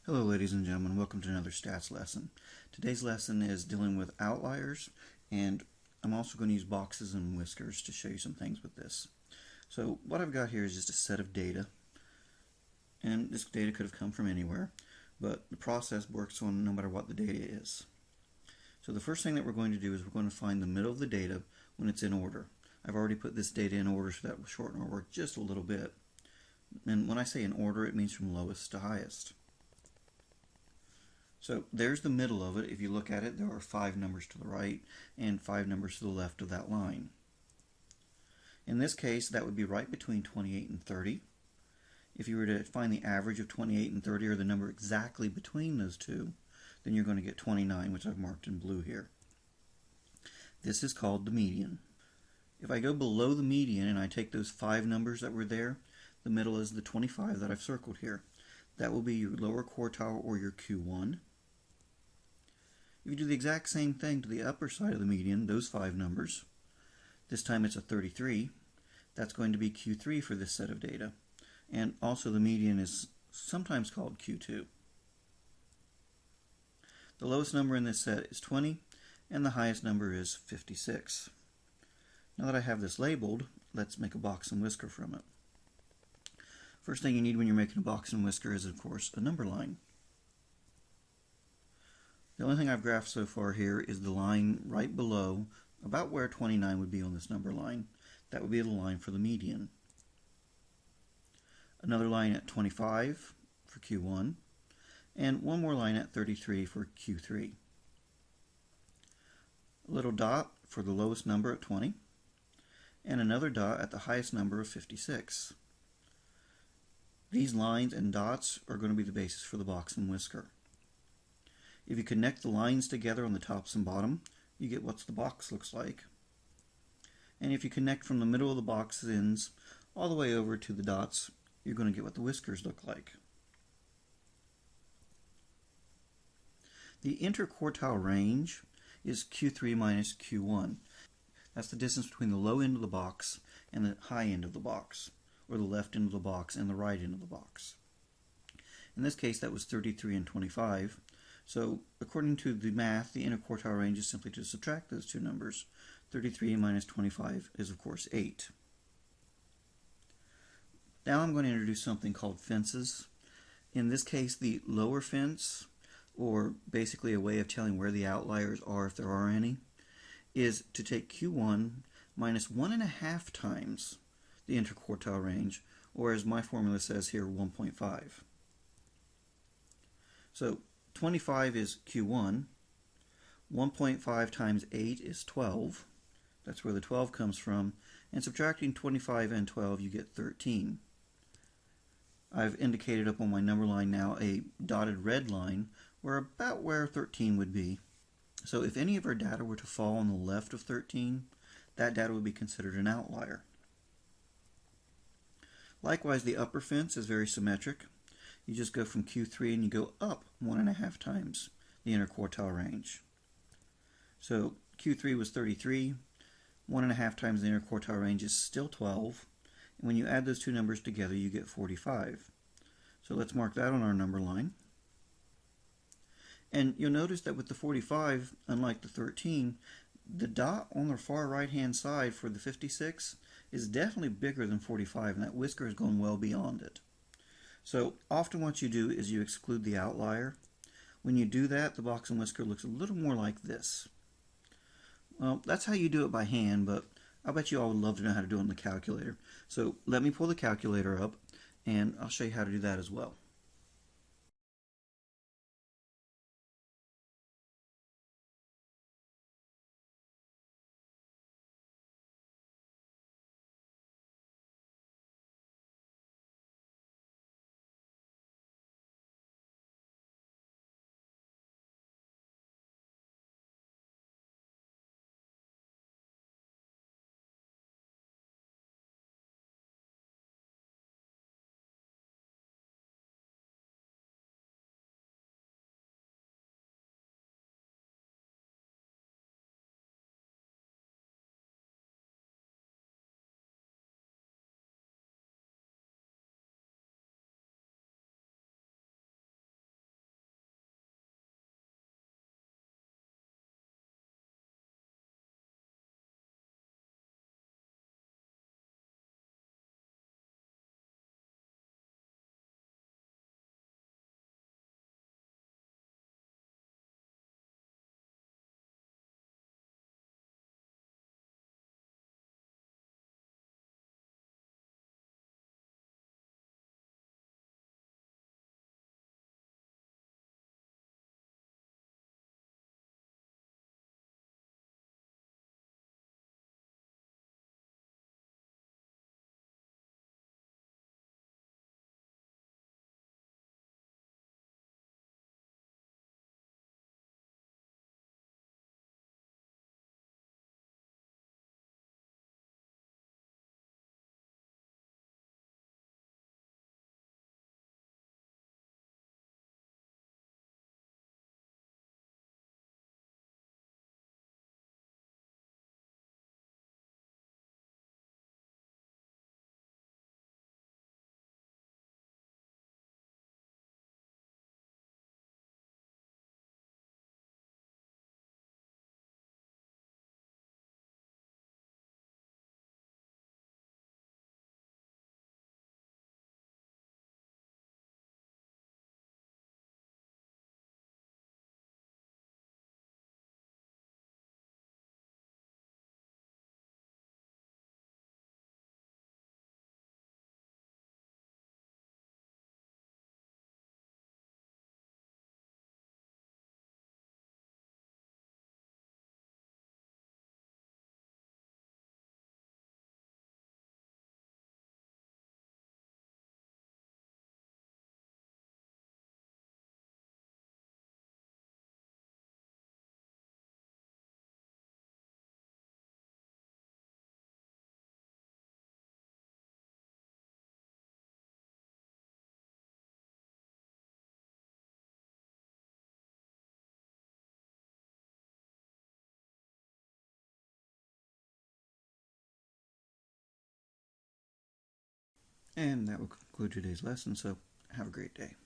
Hello ladies and gentlemen, welcome to another stats lesson. Today's lesson is dealing with outliers, and I'm also going to use boxes and whiskers to show you some things with this. So what I've got here is just a set of data, and this data could have come from anywhere, but the process works on no matter what the data is. So the first thing that we're going to do is we're going to find the middle of the data when it's in order. I've already put this data in order, so that will shorten our work just a little bit. And when I say in order, it means from lowest to highest. So there's the middle of it. If you look at it, there are 5 numbers to the right and 5 numbers to the left of that line. In this case, that would be right between 28 and 30. If you were to find the average of 28 and 30, or the number exactly between those two, then you're going to get 29, which I've marked in blue here. This is called the median. If I go below the median and I take those 5 numbers that were there, the middle is the 25 that I've circled here. That will be your lower quartile, or your Q1. If you do the exact same thing to the upper side of the median, those 5 numbers, this time it's a 33, that's going to be Q3 for this set of data. And also the median is sometimes called Q2. The lowest number in this set is 20, and the highest number is 56. Now that I have this labeled, let's make a box and whisker from it. First thing you need when you're making a box and whisker is, of course, a number line. The only thing I've graphed so far here is the line right below, about where 29 would be on this number line. That would be the line for the median. Another line at 25 for Q1, and one more line at 33 for Q3. A little dot for the lowest number at 20, and another dot at the highest number of 56. These lines and dots are going to be the basis for the box and whisker. If you connect the lines together on the tops and bottom, you get what the box looks like. And if you connect from the middle of the box ends all the way over to the dots, you're going to get what the whiskers look like. The interquartile range is Q3 minus Q1. That's the distance between the low end of the box and the high end of the box, or the left end of the box and the right end of the box. In this case, that was 33 and 25. So according to the math, the interquartile range is simply to subtract those two numbers. 33 minus 25 is, of course, 8. Now I'm going to introduce something called fences. In this case, the lower fence, or basically a way of telling where the outliers are if there are any, is to take Q1 minus 1.5 times the interquartile range, or as my formula says here, 1.5. So 25 is Q1, 1.5 times 8 is 12, that's where the 12 comes from, and subtracting 25 and 12 you get 13. I've indicated up on my number line now a dotted red line about where 13 would be. So if any of our data were to fall on the left of 13, that data would be considered an outlier. Likewise, the upper fence is very symmetric. You just go from Q3 and you go up 1.5 times the interquartile range. So Q3 was 33, 1.5 times the interquartile range is still 12, and when you add those two numbers together you get 45. So let's mark that on our number line. And you'll notice that with the 45, unlike the 13, the dot on the far right hand side for the 56 is definitely bigger than 45, and that whisker is going well beyond it. So often what you do is you exclude the outlier. When you do that, the box and whisker looks a little more like this. Well, that's how you do it by hand, but I bet you all would love to know how to do it on the calculator. So let me pull the calculator up, and I'll show you how to do that as well. And that will conclude today's lesson, so have a great day.